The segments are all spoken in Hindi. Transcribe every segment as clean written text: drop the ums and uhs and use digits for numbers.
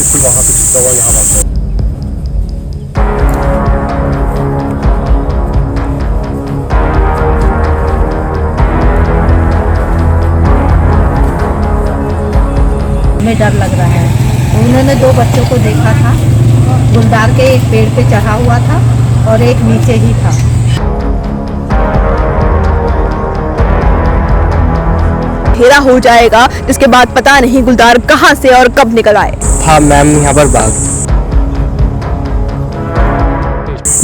बिल्कुल वहाँ पे छिपा हुआ यहाँ भागता है। हमें डर लग रहा है। उन्होंने 2 बच्चों को देखा था, गुलदार के एक पेड़ पे चढ़ा हुआ था और एक नीचे ही था। घेरा हो जाएगा, जिसके बाद पता नहीं गुलदार कहां से और कब निकल आए। हाँ मैम, यहाँ पर बाघ।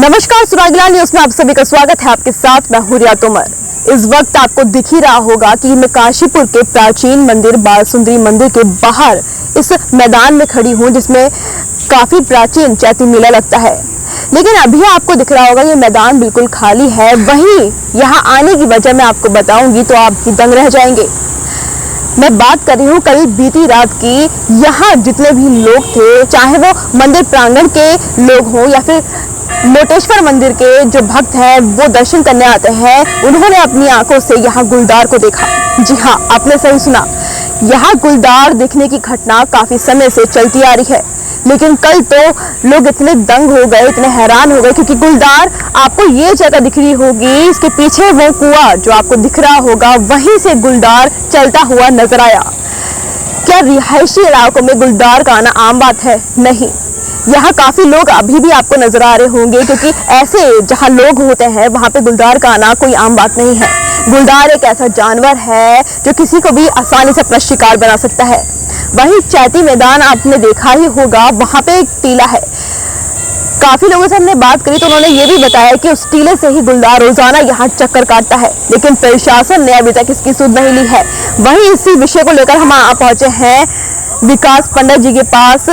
नमस्कार, सुरागला न्यूज में आप सभी का स्वागत है। आपके साथ मैं हुरिया तोमर। इस वक्त आपको दिख ही रहा होगा कि मैं काशीपुर के प्राचीन मंदिर बाल सुंदरी मंदिर के बाहर इस मैदान में खड़ी हूँ, जिसमें काफी प्राचीन चैती मेला लगता है। लेकिन अभी आपको दिख रहा होगा ये मैदान बिल्कुल खाली है। वहीं यहाँ आने की वजह मैं आपको बताऊंगी तो आप भी दंग रह जाएंगे। मैं बात कर रही हूँ करीब बीती रात की। यहाँ जितने भी लोग थे, चाहे वो मंदिर प्रांगण के लोग हों या फिर मोटेश्वर मंदिर के जो भक्त हैं वो दर्शन करने आते हैं, उन्होंने अपनी आंखों से यहाँ गुलदार को देखा। जी हाँ, आपने सही सुना, यहाँ गुलदार दिखने की घटना काफी समय से चलती आ रही है। लेकिन कल तो लोग इतने दंग हो गए, इतने हैरान हो गए, क्योंकि गुलदार आपको ये जगह दिख रही होगी, इसके पीछे वो कुआं जो आपको दिख रहा होगा, वहीं से गुलदार चलता हुआ नजर आया। क्या रिहायशी इलाकों में गुलदार का आना आम बात है? नहीं, यहाँ काफी लोग अभी भी आपको नजर आ रहे होंगे, क्योंकि ऐसे जहाँ लोग होते हैं वहाँ पे गुलदार का आना कोई आम बात नहीं है। गुलदार एक ऐसा जानवर है जो किसी को भी आसानी से अपना शिकार बना सकता है। वहीं चैती मैदान आपने देखा ही होगा, वहाँ पे एक टीला है। काफी लोगों से हमने बात करी तो उन्होंने ये भी बताया कि उस टीले से ही गुलदार रोजाना यहाँ चक्कर काटता है, लेकिन प्रशासन ने अभी तक इसकी सुध नहीं ली है। वहीं इसी विषय को लेकर हम पहुंचे हैं विकास पंडित जी के पास।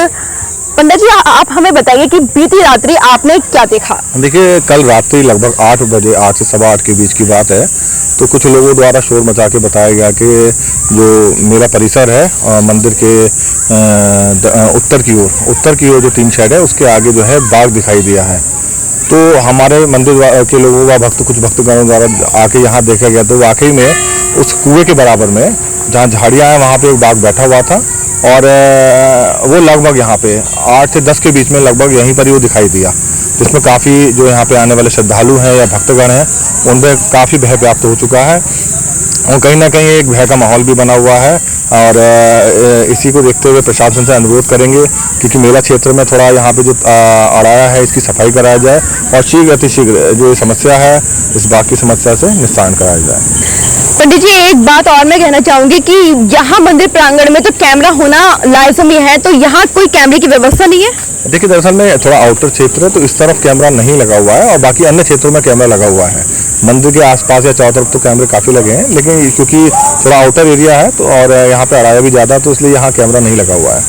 पंडित जी, आप हमें बताइए कि बीती रात्रि आपने क्या देखा? देखिए, कल रात्रि लगभग 8 बजे, 8 से सवा 8 के बीच की बात है। तो कुछ लोगों द्वारा शोर मचा के बताया गया कि जो मेरा परिसर है मंदिर के उत्तर की ओर जो 3 शेड है उसके आगे जो है बाघ दिखाई दिया है। तो हमारे मंदिर के लोगों का कुछ भक्तगणों द्वारा आके यहाँ देखा गया, तो वाकई में उस कुएं के बराबर में जहाँ झाड़ियाँ हैं वहाँ पे एक बाघ बैठा हुआ था और वो लगभग यहाँ पे 8 से 10 के बीच में लगभग यहीं पर ही वो दिखाई दिया, जिसमें काफ़ी जो यहाँ पे आने वाले श्रद्धालु हैं या भक्तगण हैं उनमें काफ़ी भय प्राप्त हो चुका है और कहीं ना कहीं एक भय का माहौल भी बना हुआ है। और इसी को देखते हुए प्रशासन से अनुरोध करेंगे क्योंकि मेला क्षेत्र में थोड़ा यहाँ पे जो अड़ाया है इसकी सफाई कराया जाए और शीघ्र अतिशीघ्र जो समस्या है इस बाघ की समस्या से निस्तारण कराया जाए। पंडित जी, एक बात और मैं कहना चाहूंगी कि यहाँ मंदिर प्रांगण में तो कैमरा होना लाजमी है, तो यहाँ कोई कैमरे की व्यवस्था नहीं है? देखिए, दरअसल में थोड़ा आउटर क्षेत्र है तो इस तरफ कैमरा नहीं लगा हुआ है और बाकी अन्य क्षेत्रों में कैमरा लगा हुआ है। मंदिर के आसपास या चारों तरफ तो कैमरे काफ़ी लगे हैं, लेकिन क्योंकि थोड़ा आउटर एरिया है तो और यहाँ पे अड़ाया भी ज़्यादा तो इसलिए यहाँ कैमरा नहीं लगा हुआ है।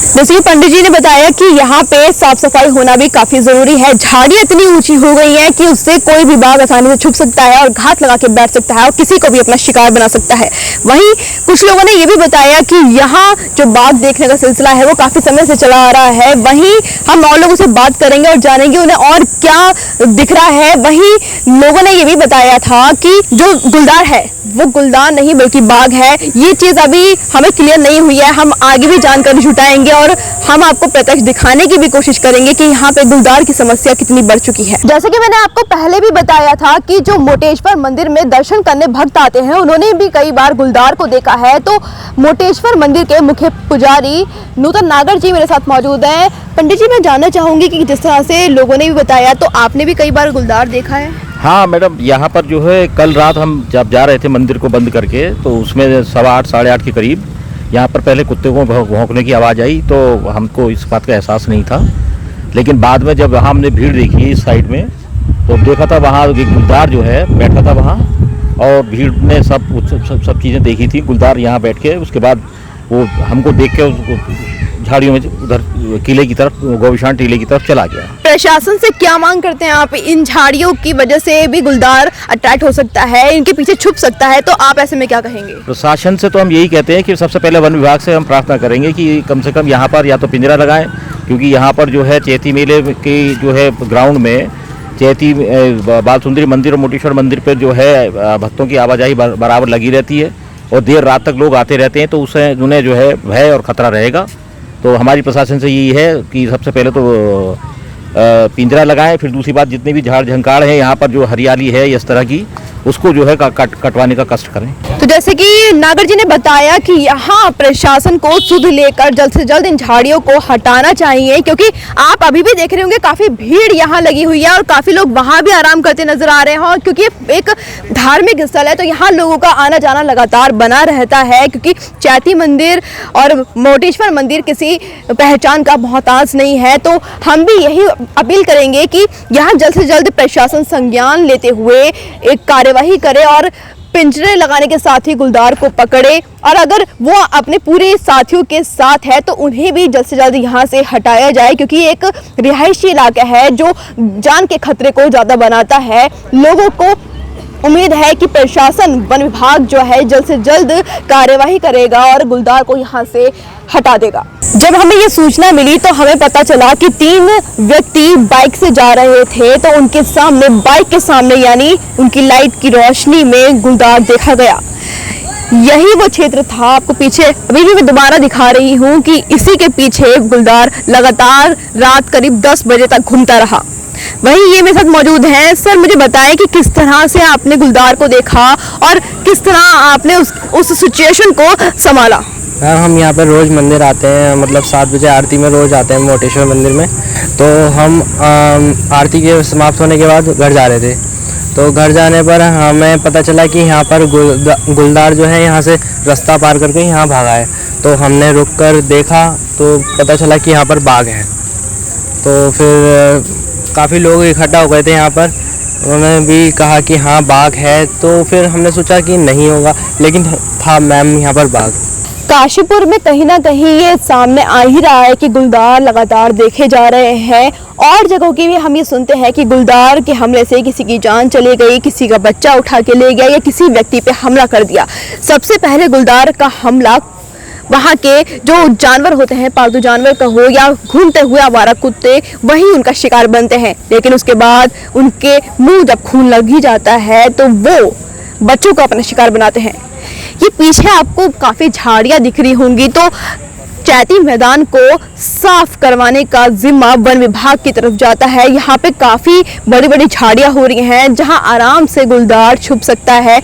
जैसे कि पंडित जी ने बताया कि यहाँ पे साफ सफाई होना भी काफी जरूरी है। झाड़ियाँ इतनी ऊंची हो गई हैं कि उससे कोई भी बाघ आसानी से छुप सकता है और घात लगा के बैठ सकता है और किसी को भी अपना शिकार बना सकता है। वहीं कुछ लोगों ने ये भी बताया कि यहाँ जो बाघ देखने का सिलसिला है वो काफी समय से चला आ रहा है। वहीं हम और लोगों से बात करेंगे और जानेंगे उन्हें और क्या दिख रहा है। वहीं लोगों ने ये भी बताया था कि जो गुलदार है वो गुलदार नहीं बल्कि बाघ है। ये चीज अभी हमें क्लियर नहीं हुई है, हम आगे भी जानकारी जुटाएंगे और हम आपको प्रत्यक्ष दिखाने की भी कोशिश करेंगे कि यहाँ पे गुलदार की समस्या कितनी बढ़ चुकी है। जैसे कि मैंने आपको पहले भी बताया था कि जो मोटेश्वर मंदिर में दर्शन करने भक्त आते हैं उन्होंने भी कई बार गुलदार को देखा है। तो मोटेश्वर मंदिर के मुख्य पुजारी नूतन नागर जी मेरे साथ मौजूद हैं। पंडित जी, मैं जानना चाहूंगी कि जिस तरह से लोगों ने भी बताया तो आपने भी कई बार गुलदार देखा है? हाँ मैडम, यहाँ पर जो है कल रात हम जब जा रहे थे मंदिर को बंद करके तो उसमें 8:15 साढ़े 8 के करीब यहाँ पर पहले कुत्ते को भौंकने की आवाज़ आई तो हमको इस बात का एहसास नहीं था। लेकिन बाद में जब वहाँ हमने भीड़ देखी इस साइड में तो देखा था वहाँ एक गुलदार जो है बैठा था वहाँ और भीड़ ने सब चीज़ें देखी थी। गुलदार यहाँ बैठ के उसके बाद वो हमको देख के झाड़ियों में उधर किले की तरफ, गोविशान टीले की तरफ चला गया। प्रशासन से क्या मांग करते हैं आप? इन झाड़ियों की वजह से भी गुलदार अट्रैक्ट हो सकता है, इनके पीछे छुप सकता है, तो आप ऐसे में क्या कहेंगे? प्रशासन से तो हम यही कहते हैं कि सबसे पहले वन विभाग से हम प्रार्थना करेंगे कि कम से कम यहाँ पर या तो पिंजरा लगाएं, क्योंकि यहाँ पर जो है चैती मेले की जो है ग्राउंड में चैती बाल सुंदरी मंदिर और मोटेश्वर मंदिर पर जो है भक्तों की आवाजाही बराबर लगी रहती है और देर रात तक लोग आते रहते हैं, तो उससे उन्हें जो है भय और खतरा रहेगा। तो हमारी प्रशासन से यही है कि सबसे पहले तो पिंजरा लगाएं, फिर दूसरी बात जितने भी झाड़ झंकाड़ है यहाँ पर जो हरियाली है इस तरह की उसको जो है कटवाने का कष्ट करें। तो जैसे कि नागर जी ने बताया कि यहाँ प्रशासन को सुध लेकर जल्द से जल्द इन झाड़ियों को हटाना चाहिए, क्योंकि आप अभी भी देख रहे होंगे काफी भीड़ यहाँ लगी हुई है और काफी लोग वहाँ भी आराम करते नजर आ रहे हैं। और क्योंकि एक धार्मिक स्थल है तो यहाँ लोगों का आना जाना लगातार बना रहता है, क्योंकि चैती मंदिर और मोटेश्वर मंदिर किसी पहचान का मोहताज नहीं है। तो हम भी यही अपील करेंगे कि यहाँ जल्द से जल्द प्रशासन संज्ञान लेते हुए एक कार्यवाही करे और पिंजरे लगाने के साथ ही गुलदार को पकड़े, और अगर वो अपने पूरे साथियों के साथ है तो उन्हें भी जल्द से जल्द यहाँ से हटाया जाए, क्योंकि ये एक रिहायशी इलाका है जो जान के खतरे को ज़्यादा बनाता है। लोगों को उम्मीद है कि प्रशासन वन विभाग जो है जल्द से जल्द कार्यवाही करेगा और गुलदार को यहाँ से हटा देगा। जब हमें ये सूचना मिली तो हमें पता चला कि 3 व्यक्ति बाइक से जा रहे थे, तो उनके सामने बाइक के सामने यानी उनकी लाइट की रोशनी में गुलदार देखा गया। यही वो क्षेत्र था, आपको पीछे अभी भी मैं दोबारा दिखा रही हूँ कि इसी के पीछे गुलदार लगातार रात करीब 10 बजे तक घूमता रहा। वहीं ये मेरे साथ मौजूद हैं। सर, मुझे बताएं कि किस तरह से आपने गुलदार को देखा और किस तरह आपने उस सिचुएशन को संभाला। मैम, हम यहाँ पर रोज़ मंदिर आते हैं, मतलब 7 बजे आरती में रोज़ आते हैं मोटेश्वर मंदिर में। तो हम आरती के समाप्त होने के बाद घर जा रहे थे, तो घर जाने पर हमें पता चला कि यहाँ पर गुलदार जो है यहाँ से रास्ता पार करके यहाँ भागा है। तो हमने रुक कर देखा तो पता चला कि यहाँ पर बाघ है। तो फिर काफ़ी लोग इकट्ठा हो गए थे यहाँ पर, उन्होंने भी कहा कि हाँ बाघ है। तो फिर हमने सोचा कि नहीं होगा, लेकिन था मैम यहाँ पर बाघ। काशीपुर में कहीं ना कहीं ये सामने आ ही रहा है कि गुलदार लगातार देखे जा रहे हैं। और जगहों की भी हम ये सुनते हैं कि गुलदार के हमले से किसी की जान चली गई, किसी का बच्चा उठा के ले गया या किसी व्यक्ति पे हमला कर दिया। सबसे पहले गुलदार का हमला वहाँ के जो जानवर होते हैं, पालतू जानवर का हो या घूमते हुए आवारा कुत्ते, वही उनका शिकार बनते हैं। लेकिन उसके बाद उनके मुंह जब खून लग ही जाता है तो वो बच्चों को अपना शिकार बनाते हैं। ये पीछे आपको काफ़ी झाड़ियाँ दिख रही होंगी, तो चैती मैदान को साफ करवाने का जिम्मा वन विभाग की तरफ जाता है। यहाँ पे काफ़ी बड़ी बड़ी झाड़ियाँ हो रही हैं जहाँ आराम से गुलदार छुप सकता है।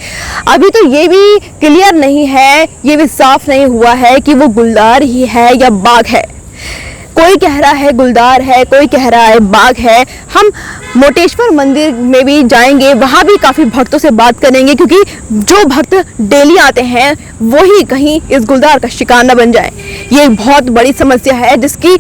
अभी तो ये भी क्लियर नहीं है, ये भी साफ नहीं हुआ है कि वो गुलदार ही है या बाघ है। कोई कह रहा है गुलदार है, कोई कह रहा है बाघ है। हम मोटेश्वर मंदिर में भी जाएंगे, वहाँ भी काफ़ी भक्तों से बात करेंगे, क्योंकि जो भक्त डेली आते हैं वही कहीं इस गुलदार का शिकार न बन जाए। ये एक बहुत बड़ी समस्या है जिसकी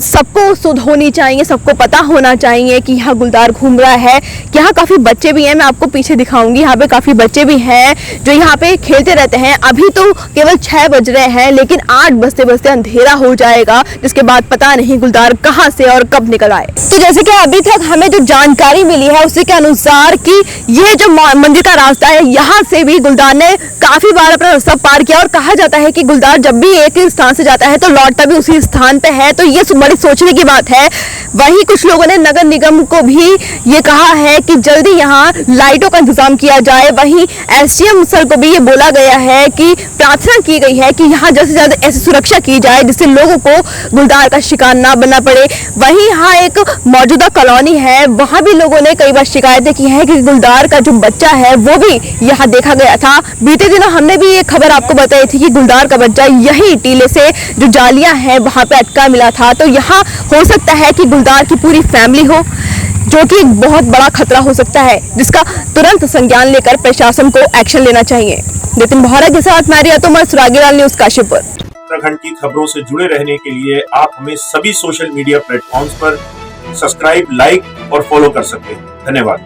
सबको सुध होनी चाहिए, सबको पता होना चाहिए कि यहाँ गुलदार घूम रहा है। यहाँ काफ़ी बच्चे भी हैं, मैं आपको पीछे दिखाऊंगी। यहाँ पे काफ़ी बच्चे भी हैं जो यहाँ पे खेलते रहते हैं। अभी तो केवल 6 बज रहे हैं, लेकिन 8 बजते बजते अंधेरा हो जाएगा, जिसके बाद पता नहीं गुलदार कहाँ से और कब निकल आए। तो जैसे कि अभी तक हमें जो जानकारी मिली है उसी के अनुसार कि ये जो मंदिर का रास्ता है, यहाँ से भी गुलदार ने काफी बार अपना रास्ता पार किया। और कहा जाता है कि गुलदार जब भी एक स्थान से जाता है तो लौटता भी उसी स्थान पे है। तो ये बड़ी सोचने की बात है। वहीं कुछ लोगों ने नगर निगम को भी ये कहा है कि जल्दी यहाँ लाइटों का इंतजाम किया जाए। वहीं एसडीएम सर को भी ये बोला गया है कि प्रार्थना की गई है कि यहाँ जल्द से जल्द ऐसी सुरक्षा की जाए जिससे लोगों को गुलदार का शिकार ना बनना पड़े। वहीं यहाँ एक मौजूदा कॉलोनी है, वहाँ भी लोगों ने कई बार शिकायतें की हैं कि गुलदार का जो बच्चा है वो भी यहाँ देखा गया था। बीते दिनों हमने भी ये खबर आपको बताई थी कि गुलदार का बच्चा यही टीले से जो जालियां हैं वहाँ पे अटका मिला था। तो यहाँ हो सकता है कि गुलदार की पूरी फैमिली हो, जो कि एक बहुत बड़ा खतरा हो सकता है, जिसका तुरंत संज्ञान लेकर प्रशासन को एक्शन लेना चाहिए। नितिन बोहरा के साथ मैं रिया तोमर, सुरागीलाल न्यूज काशीपुर। उत्तराखंड की खबरों से जुड़े रहने के लिए आप हमें सभी सोशल मीडिया प्लेटफॉर्म्स पर सब्सक्राइब, लाइक और फॉलो कर सकते हैं। धन्यवाद।